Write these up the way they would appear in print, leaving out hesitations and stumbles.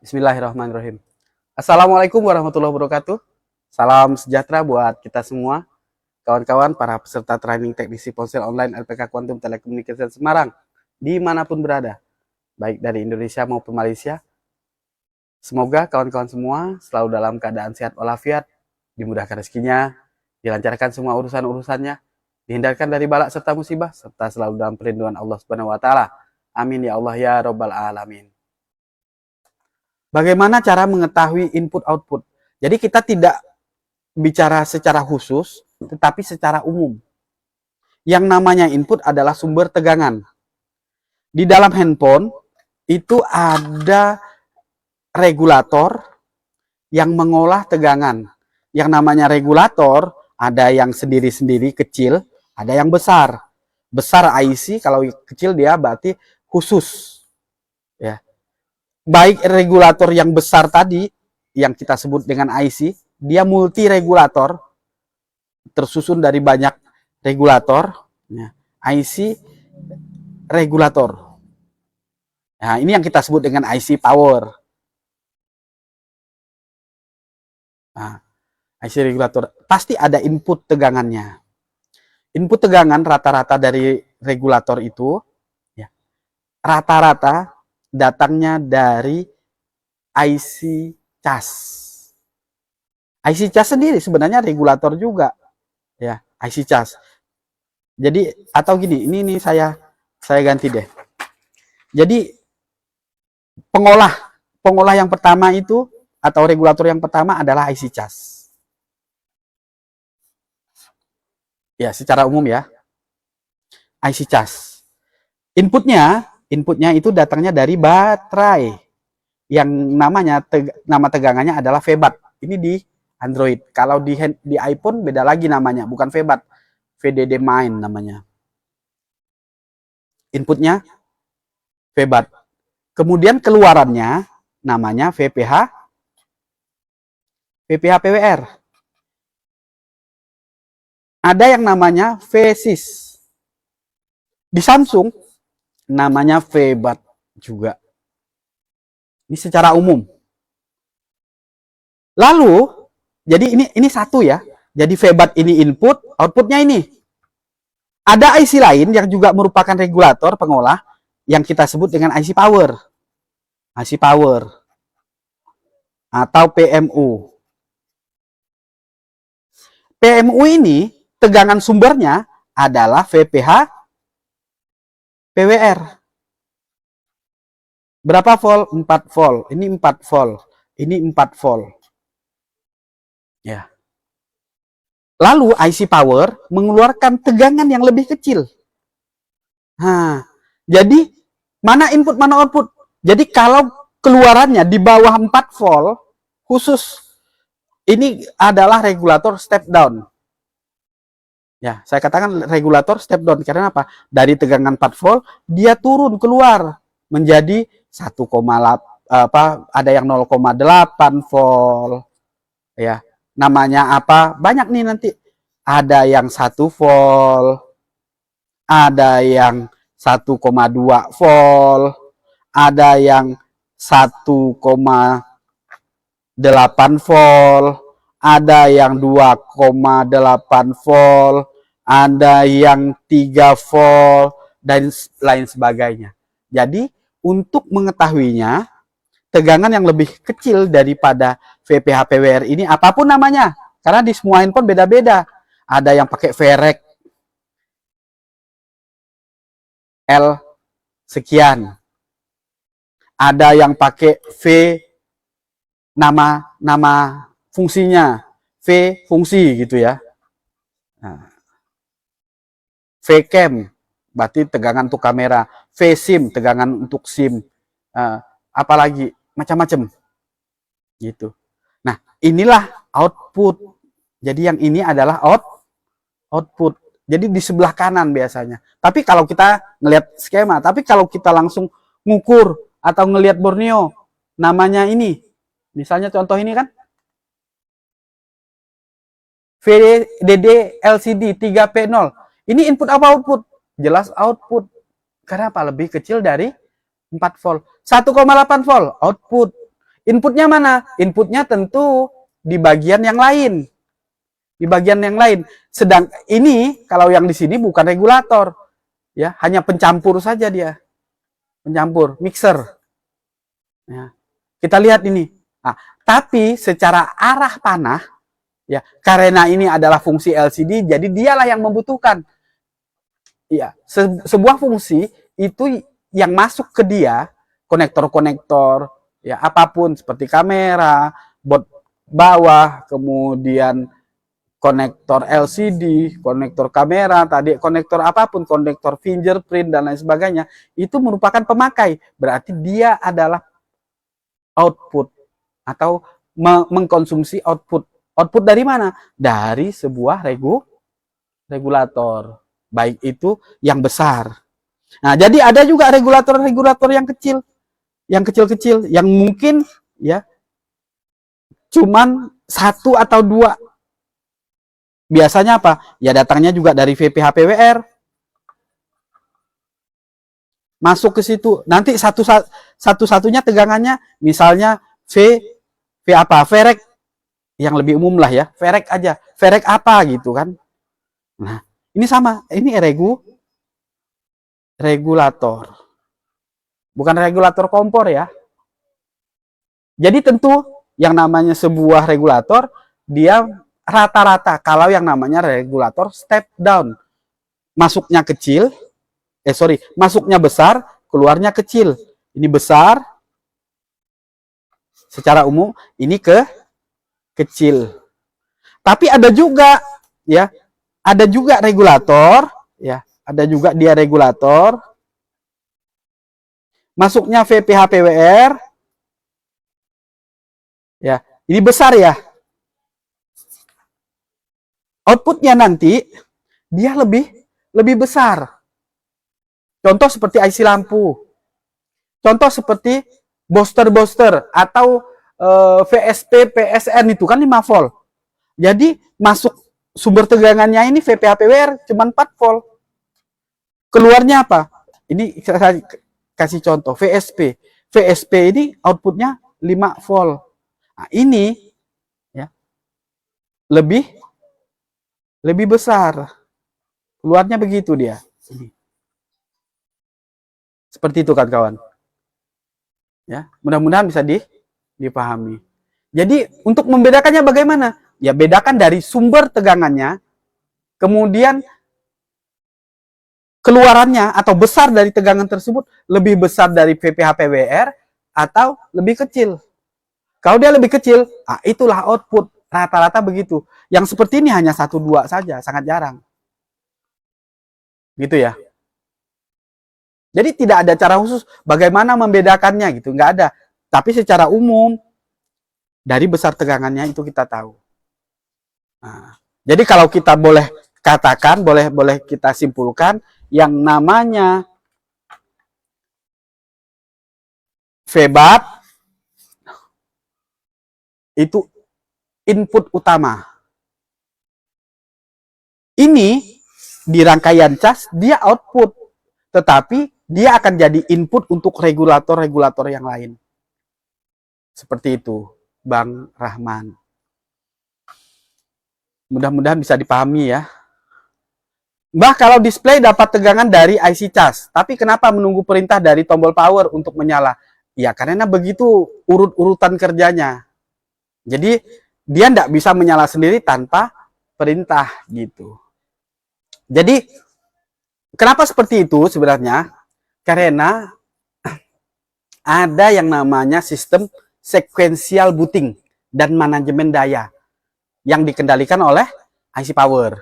Bismillahirrahmanirrahim. Assalamualaikum warahmatullahi wabarakatuh. Salam sejahtera buat kita semua, kawan-kawan para peserta training teknisi ponsel online LPK Quantum Telekomunikasi Semarang, dimanapun berada, baik dari Indonesia maupun Malaysia. Semoga kawan-kawan semua selalu dalam keadaan sehat walafiat, dimudahkan rezekinya, dilancarkan semua urusan-urusannya, dihindarkan dari balak serta musibah, serta selalu dalam perlindungan Allah Subhanahu wa taala. Amin ya Allah ya rabbal alamin. Bagaimana cara mengetahui input output? Jadi kita tidak bicara secara khusus, tetapi secara umum. Yang namanya input adalah sumber tegangan. Di dalam handphone itu ada regulator yang mengolah tegangan. Yang namanya regulator ada yang sendiri-sendiri kecil, ada yang besar. Besar IC, kalau kecil dia berarti khusus. Ya. Baik regulator yang besar tadi yang kita sebut dengan IC, dia multi regulator, tersusun dari banyak regulator, ya, IC regulator. Nah, ini yang kita sebut dengan IC power. Nah, IC regulator pasti ada input tegangannya. Input tegangan rata-rata dari regulator itu, ya, rata-rata datangnya dari IC cas. IC cas sendiri sebenarnya regulator juga, ya, IC cas. Jadi atau gini, ini saya ganti deh. Jadi pengolah yang pertama itu atau regulator yang pertama adalah IC cas. Ya, secara umum ya. IC cas. Inputnya itu datangnya dari baterai yang nama tegangannya adalah VBAT. Ini di Android. Kalau di iPhone beda lagi namanya, bukan VBAT, VDD main namanya. Inputnya VBAT. Kemudian keluarannya namanya VPH PWR. Ada yang namanya VSys. Di Samsung namanya VBAT juga. Ini secara umum. Lalu, jadi ini satu ya. Jadi VBAT ini input, outputnya ini. Ada IC lain yang juga merupakan regulator pengolah yang kita sebut dengan IC power. IC power atau PMU. PMU ini tegangan sumbernya adalah VPH PWR. Berapa volt? 4 volt. Ini 4 volt. Ini 4 volt. Ya. Lalu IC power mengeluarkan tegangan yang lebih kecil. Nah, jadi mana input mana output? Jadi kalau keluarannya di bawah 4 volt, khusus ini adalah regulator step down. Ya, saya katakan regulator step down karena apa? Dari tegangan 4 volt dia turun keluar menjadi 1,8 ada yang 0,8 volt. Ya, namanya apa? Banyak nih nanti. Ada yang 1 volt, ada yang 1,2 volt, ada yang 1,8 volt, ada yang 2,8 volt, ada yang 3 volt, dan lain sebagainya. Jadi, untuk mengetahuinya, tegangan yang lebih kecil daripada VPH PWR ini, apapun namanya, karena di semua handphone beda-beda. Ada yang pakai VREC L sekian. Ada yang pakai V nama fungsinya, V fungsi gitu ya. Nah, VCam berarti tegangan untuk kamera, VSIM tegangan untuk SIM, apalagi macam-macam gitu. Nah, inilah output. Jadi yang ini adalah output. Jadi di sebelah kanan biasanya. Tapi kalau kita ngelihat skema, tapi kalau kita langsung ngukur atau ngelihat Borneo, namanya ini. Misalnya contoh ini kan VDD LCD 3P0. Ini input apa output? Jelas output. Karena apa? Lebih kecil dari 4 volt. 1,8 volt output. Inputnya mana? Inputnya tentu di bagian yang lain. Di bagian yang lain. Sedang ini kalau yang di sini bukan regulator, ya, hanya pencampur saja dia. Pencampur, mixer. Ya. Kita lihat ini. Nah, tapi secara arah panah, ya, karena ini adalah fungsi LCD, jadi dialah yang membutuhkan, ya, sebuah fungsi itu yang masuk ke dia, konektor-konektor, ya, apapun seperti kamera, board bawah, kemudian konektor LCD, konektor kamera, tadi konektor apapun, konektor fingerprint dan lain sebagainya, itu merupakan pemakai. Berarti dia adalah output atau mengkonsumsi output. Output dari mana? Dari sebuah regulator. Baik itu yang besar. Nah, jadi ada juga regulator-regulator yang kecil. Yang kecil-kecil, yang mungkin ya cuman satu atau dua. Biasanya apa? Ya datangnya juga dari VPH-PWR. Masuk ke situ. Nanti satu-satunya tegangannya misalnya V apa? Verek yang lebih umum lah ya. Verek aja. Verek apa gitu kan. Nah, ini sama. Ini regulator. Bukan regulator kompor ya. Jadi tentu yang namanya sebuah regulator, dia rata-rata kalau yang namanya regulator step down. Masuknya kecil, masuknya besar, keluarnya kecil. Ini besar, secara umum, ini kecil. Tapi ada juga, ya, ada juga regulator, ya, ada juga dia regulator. Masuknya VPH PWR, ya, ini besar ya. Outputnya nanti dia lebih besar. Contoh seperti IC lampu. Contoh seperti booster atau VSP PSN itu kan 5 volt. Jadi masuk sumber tegangannya ini VPH PWR cuma 4 volt. Keluarnya apa? Ini saya kasih contoh VSP. VSP ini outputnya 5 volt. Nah, ini ya lebih besar. Keluarnya begitu dia. Seperti itu kan kawan. Ya, mudah-mudahan bisa dipahami. Jadi untuk membedakannya bagaimana? Ya bedakan dari sumber tegangannya, kemudian keluarannya atau besar dari tegangan tersebut lebih besar dari VPH PWR atau lebih kecil. Kalau dia lebih kecil, itulah output. Rata-rata begitu. Yang seperti ini hanya 1-2 saja, sangat jarang. Gitu ya. Jadi tidak ada cara khusus bagaimana membedakannya gitu, nggak ada. Tapi secara umum dari besar tegangannya itu kita tahu. Nah, jadi kalau kita boleh katakan, boleh kita simpulkan, yang namanya VBAT itu input utama. Ini di rangkaian cas dia output, tetapi dia akan jadi input untuk regulator-regulator yang lain. Seperti itu, Bang Rahman. Mudah-mudahan bisa dipahami ya. Mbah, kalau display dapat tegangan dari IC cas, tapi kenapa menunggu perintah dari tombol power untuk menyala? Ya, karena begitu urut-urutan kerjanya. Jadi, dia tidak bisa menyala sendiri tanpa perintah gitu. Jadi, kenapa seperti itu sebenarnya? Karena ada yang namanya sistem sequential booting dan manajemen daya yang dikendalikan oleh IC power.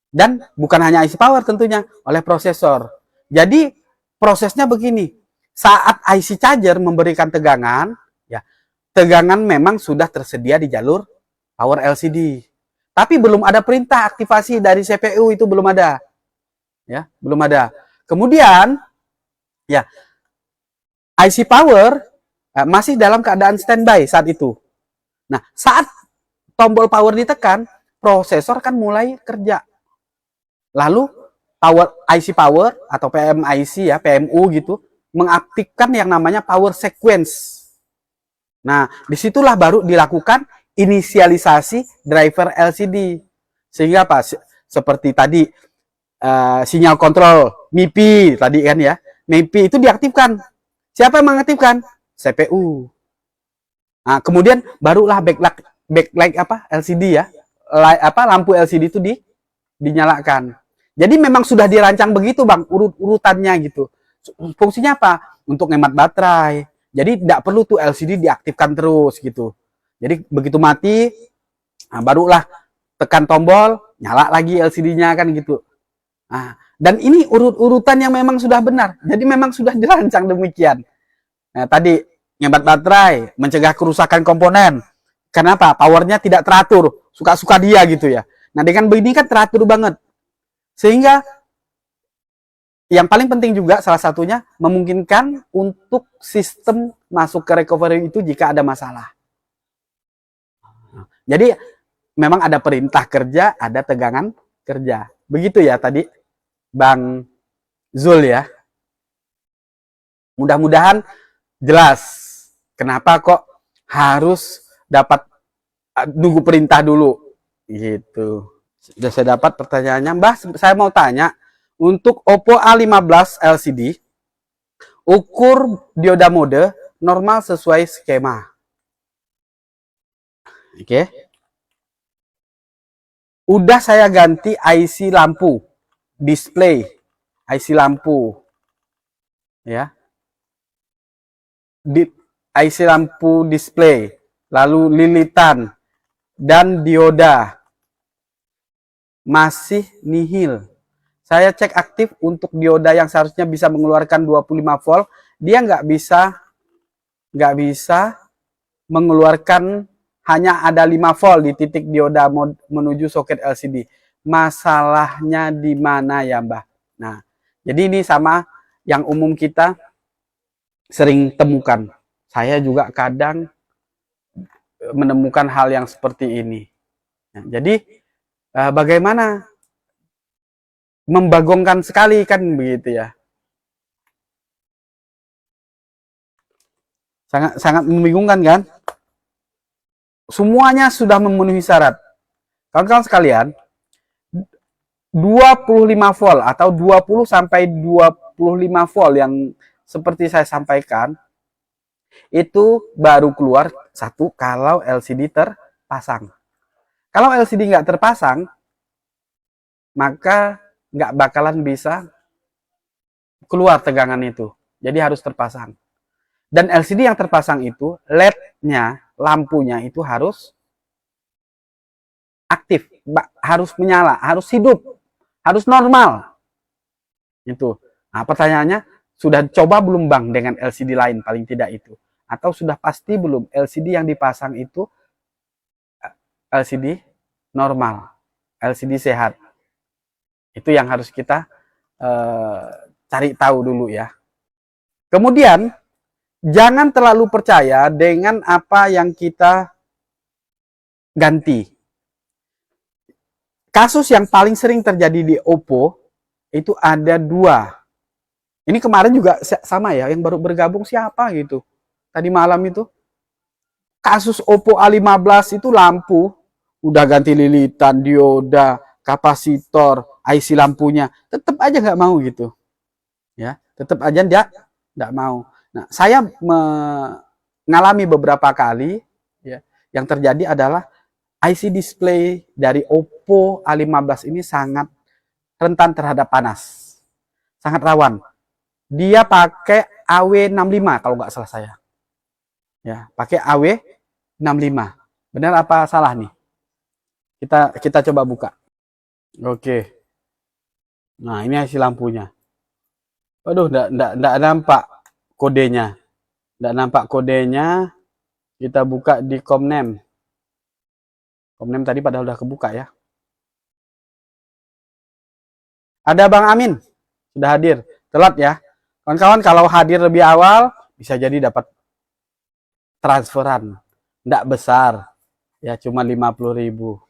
Dan bukan hanya IC power tentunya, oleh prosesor. Jadi prosesnya begini, saat IC charger memberikan tegangan, ya, tegangan memang sudah tersedia di jalur power LCD. Tapi belum ada perintah aktivasi dari CPU, itu belum ada. Ya, belum ada. Kemudian ya, IC power masih dalam keadaan standby saat itu. Nah, saat tombol power ditekan, prosesor kan mulai kerja. Lalu IC power atau PMIC ya, PMU gitu, mengaktifkan yang namanya power sequence. Nah, disitulah baru dilakukan inisialisasi driver LCD. Sehingga apa? Seperti tadi sinyal kontrol MIPI tadi kan ya. MIPI itu diaktifkan. Siapa yang mengaktifkan? CPU. Nah, kemudian barulah backlight apa? LCD ya. Lampu LCD itu dinyalakan. Jadi memang sudah dirancang begitu, Bang, urutannya gitu. Fungsinya apa? Untuk hemat baterai. Jadi tidak perlu tuh LCD diaktifkan terus gitu. Jadi begitu mati, nah barulah tekan tombol, nyala lagi LCD-nya kan gitu. Nah, dan ini urutan yang memang sudah benar. Jadi memang sudah dirancang demikian. Nah, tadi hemat baterai, mencegah kerusakan komponen. Kenapa? Powernya tidak teratur, suka-suka dia gitu ya. Nah, dengan begini kan teratur banget. Sehingga yang paling penting juga salah satunya memungkinkan untuk sistem masuk ke recovery itu jika ada masalah. Jadi memang ada perintah kerja, ada tegangan kerja. Begitu ya tadi Bang Zul ya. Mudah-mudahan jelas kenapa kok harus dapat nunggu perintah dulu gitu. Sudah saya dapat pertanyaannya, Mbah, saya mau tanya, untuk Oppo A15 LCD, ukur dioda mode normal sesuai skema. Oke. Udah saya ganti IC lampu, display, IC lampu. Ya. IC lampu display, lalu lilitan, dan dioda. Masih nihil. Saya cek aktif untuk dioda yang seharusnya bisa mengeluarkan 25 volt, dia nggak bisa mengeluarkan, hanya ada 5 volt di titik dioda menuju soket LCD. Masalahnya di mana ya, Mbah? Nah, jadi ini sama yang umum kita sering temukan. Saya juga kadang menemukan hal yang seperti ini. Nah, jadi bagaimana? Membagongkan sekali kan begitu ya. Sangat membingungkan kan? Semuanya sudah memenuhi syarat. Kawan-kawan sekalian, 25 volt atau 20 sampai 25 volt yang seperti saya sampaikan itu baru keluar satu kalau LCD terpasang. Kalau LCD nggak terpasang, maka nggak bakalan bisa keluar tegangan itu. Jadi harus terpasang. Dan LCD yang terpasang itu, LED-nya, lampunya itu harus aktif, harus menyala, harus hidup, harus normal. Itu. Nah, pertanyaannya, sudah coba belum Bang dengan LCD lain paling tidak itu? Atau sudah pasti belum LCD yang dipasang itu LCD normal, LCD sehat? Itu yang harus kita cari tahu dulu ya. Kemudian, jangan terlalu percaya dengan apa yang kita ganti. Kasus yang paling sering terjadi di Oppo itu ada 2. Ini kemarin juga sama ya, yang baru bergabung siapa gitu. Tadi malam itu. Kasus Oppo A15 itu lampu, udah ganti lilitan, dioda, kapasitor, IC lampunya. Tetap aja nggak mau gitu. Ya, tetap aja dia nggak mau. Nah, saya mengalami beberapa kali ya, yang terjadi adalah IC display dari Oppo A15 ini sangat rentan terhadap panas. Sangat rawan. Dia pakai AW65 kalau nggak salah saya. Ya, pakai AW65. Benar apa salah nih? Kita coba buka. Oke. Nah, ini IC lampunya. Waduh, enggak nampak kodenya. Enggak nampak kodenya. Kita buka di Komnem. Komnem tadi padahal udah kebuka ya. Ada Bang Amin. Sudah hadir. Telat ya. Kawan-kawan kalau hadir lebih awal, bisa jadi dapat transferan. Enggak besar. Ya, cuma 50.000.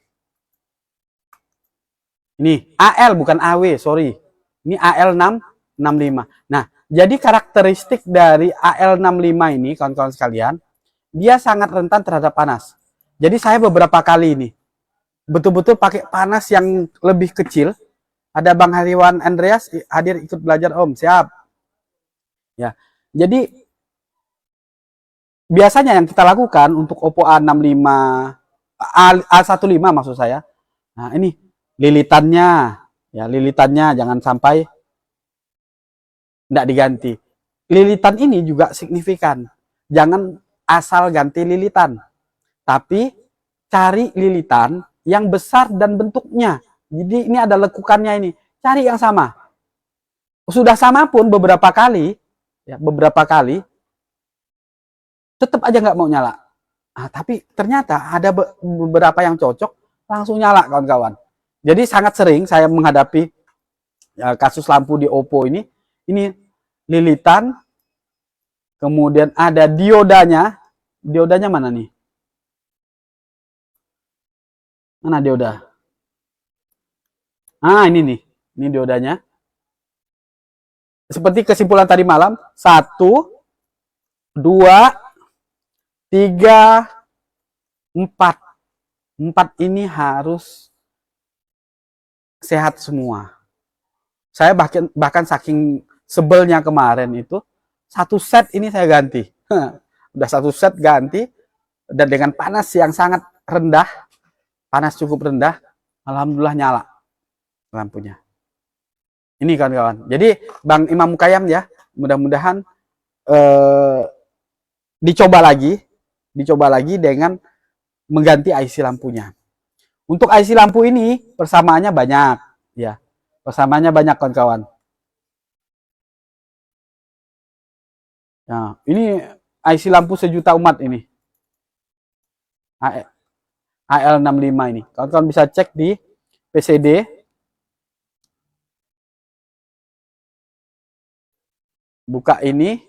Ini AL bukan AW, sorry. Ini AL665. Nah, jadi karakteristik dari AL65 ini, kawan-kawan sekalian, dia sangat rentan terhadap panas. Jadi saya beberapa kali ini betul-betul pakai panas yang lebih kecil. Ada Bang Hariwan Andreas hadir ikut belajar Om, siap. Ya. Jadi biasanya yang kita lakukan untuk Oppo A65 A15 maksud saya. Nah, ini lilitannya, ya lilitannya jangan sampai tidak diganti. Lilitan ini juga signifikan. Jangan asal ganti lilitan, tapi cari lilitan yang besar dan bentuknya. Jadi ini ada lekukannya ini. Cari yang sama. Sudah sama pun beberapa kali, ya beberapa kali, tetap aja nggak mau nyala. Nah, tapi ternyata ada beberapa yang cocok, langsung nyala kawan-kawan. Jadi sangat sering saya menghadapi ya, kasus lampu di Oppo ini. Ini lilitan, kemudian ada diodanya. Diodanya mana nih? Mana dioda? Ah, ini nih. Ini diodanya. Seperti kesimpulan tadi malam, 1, 2, 3, 4. 4 ini harus sehat semua. Saya bahkan saking sebelnya kemarin itu, satu set ini saya ganti. Udah satu set ganti, dan dengan panas yang sangat rendah, panas cukup rendah, alhamdulillah nyala lampunya. Ini kawan-kawan. Jadi Bang Imam Mukayyam ya, mudah-mudahan dicoba lagi dengan mengganti IC lampunya. Untuk IC lampu ini persamaannya banyak, ya. Persamaannya banyak kawan-kawan. Nah, ini IC lampu sejuta umat ini. AL65 ini. Kawan-kawan bisa cek di PCD. Buka ini.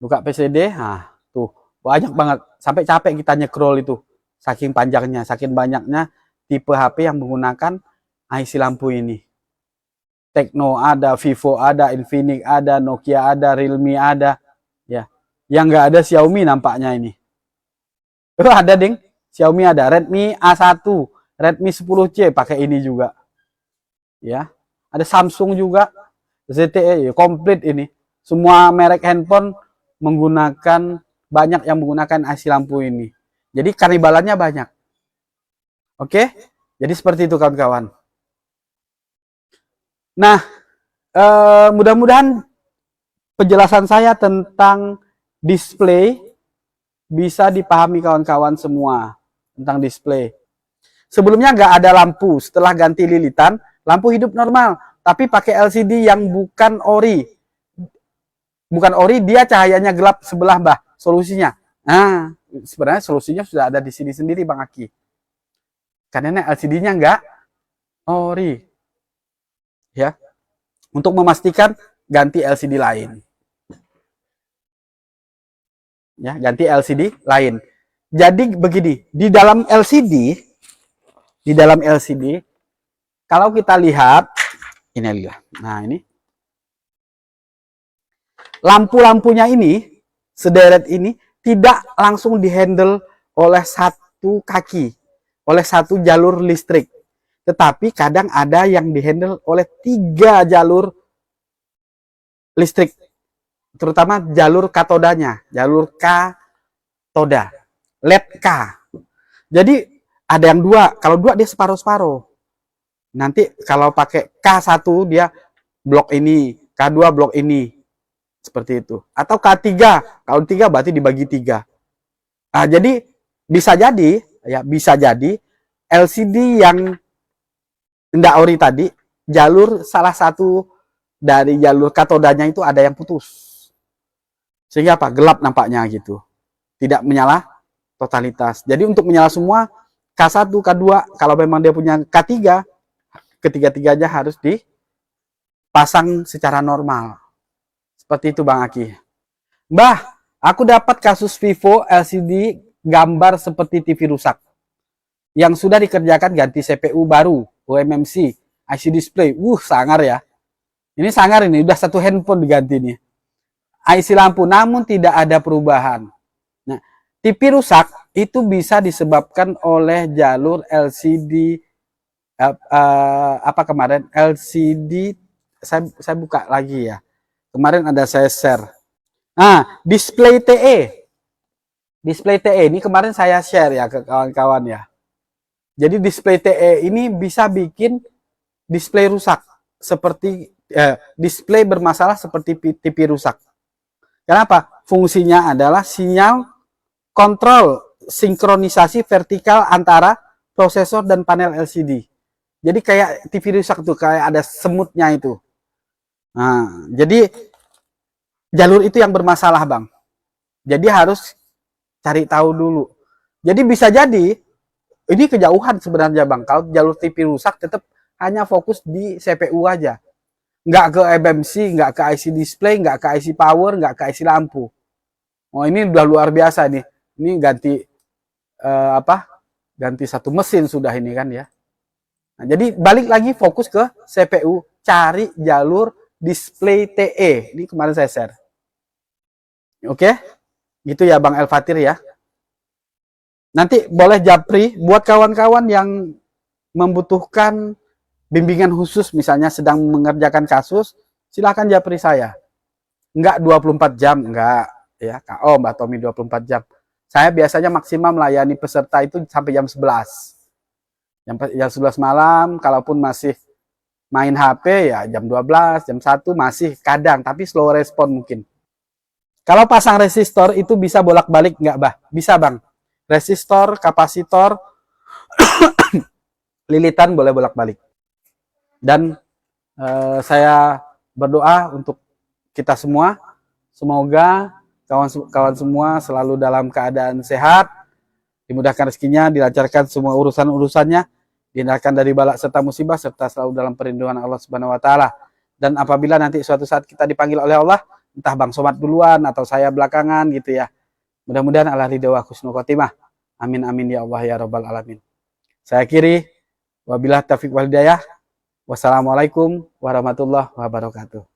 Buka PCD. Nah, tuh. Banyak banget. Sampai capek kita nyekrol itu. Saking panjangnya, saking banyaknya tipe HP yang menggunakan IC lampu ini. Tecno ada, Vivo ada, Infinix ada, Nokia ada, Realme ada. Ya. Yang nggak ada Xiaomi nampaknya ini. Ada ding. Xiaomi ada, Redmi A1, Redmi 10C pakai ini juga. Ya. Ada Samsung juga, ZTE komplit ini. Semua merek handphone menggunakan, banyak yang menggunakan IC lampu ini. Jadi kanibalannya banyak. Oke? Jadi seperti itu kawan-kawan. Nah, mudah-mudahan penjelasan saya tentang display bisa dipahami kawan-kawan semua tentang display. Sebelumnya nggak ada lampu, setelah ganti lilitan, lampu hidup normal, tapi pakai LCD yang bukan ori. Bukan ori, dia cahayanya gelap sebelah, Mbah. Solusinya. Nah, sebenarnya solusinya sudah ada di sini sendiri, Bang Aki. Karena LCD-nya nggak ori. Ya. Untuk memastikan ganti LCD lain. Ya, ganti LCD lain. Jadi begini, di dalam LCD, kalau kita lihat, inilah. Nah, ini. Lampu-lampunya ini, sederet ini, tidak langsung dihandle oleh satu kaki, oleh satu jalur listrik. Tetapi kadang ada yang dihandle oleh 3 jalur listrik. Terutama jalur katodanya, jalur katoda, LED K. Jadi ada yang 2, kalau 2 dia separuh-separuh. Nanti kalau pakai K1 dia blok ini, K2 blok ini. Seperti itu. Atau K3, kalau 3 berarti dibagi 3. Nah, jadi bisa jadi LCD yang enggak ori tadi, jalur salah satu dari jalur katodanya itu ada yang putus. Sehingga apa? Gelap nampaknya gitu. Tidak menyala totalitas. Jadi untuk menyala semua K1, K2, kalau memang dia punya K3, ketiga-tiganya harus dipasang secara normal. Seperti itu Bang Aki. Mbah, aku dapat kasus Vivo LCD gambar seperti TV rusak. Yang sudah dikerjakan ganti CPU baru, OMMC, IC display. Sangar ya. Ini sangar ini, udah satu handphone diganti nih. IC lampu, namun tidak ada perubahan. TV rusak itu bisa disebabkan oleh jalur LCD apa kemarin LCD, saya buka lagi ya. Kemarin ada saya share. Nah, display TE. Display TE ini kemarin saya share ya ke kawan-kawan ya. Jadi display TE ini bisa bikin display rusak seperti display bermasalah seperti TV rusak. Kenapa? Fungsinya adalah sinyal kontrol sinkronisasi vertikal antara prosesor dan panel LCD. Jadi kayak TV rusak tuh, kayak ada semutnya itu. Nah, jadi jalur itu yang bermasalah, Bang. Jadi harus cari tahu dulu. Jadi bisa jadi ini kejauhan sebenarnya, Bang. Kalau jalur TV rusak tetap hanya fokus di CPU aja. Nggak ke eMMC, nggak ke IC display, nggak ke IC power, nggak ke IC lampu. Oh, ini udah luar biasa nih. Ini ganti ganti satu mesin sudah ini kan ya. Nah, jadi balik lagi fokus ke CPU, cari jalur display TE. Ini kemarin saya share. Oke, gitu ya Bang Elfatir ya. Nanti boleh japri buat kawan-kawan yang membutuhkan bimbingan khusus, misalnya sedang mengerjakan kasus, silahkan japri saya. Enggak 24 jam, enggak ya. KO Mbak Tommy 24 jam. Saya biasanya maksimal melayani peserta itu sampai jam 11. Jam 11 malam, kalaupun masih main HP ya jam 12, jam 1 masih kadang, tapi slow respon mungkin. Kalau pasang resistor itu bisa bolak-balik enggak, Bah? Bisa, Bang. Resistor, kapasitor, lilitan boleh bolak-balik. Dan saya berdoa untuk kita semua, semoga kawan-kawan semua selalu dalam keadaan sehat, dimudahkan rezekinya, dilancarkan semua urusan-urusannya, dihindarkan dari balak serta musibah, serta selalu dalam perlindungan Allah Subhanahu wa taala. Dan apabila nanti suatu saat kita dipanggil oleh Allah, entah Bang Somad duluan atau saya belakangan gitu ya. Mudah-mudahan ala ridha wa husnul khotimah. Amin amin ya Allah ya rabbal alamin. Saya akhiri, wabillahi taufiq wal hidayah. Wassalamualaikum warahmatullahi wabarakatuh.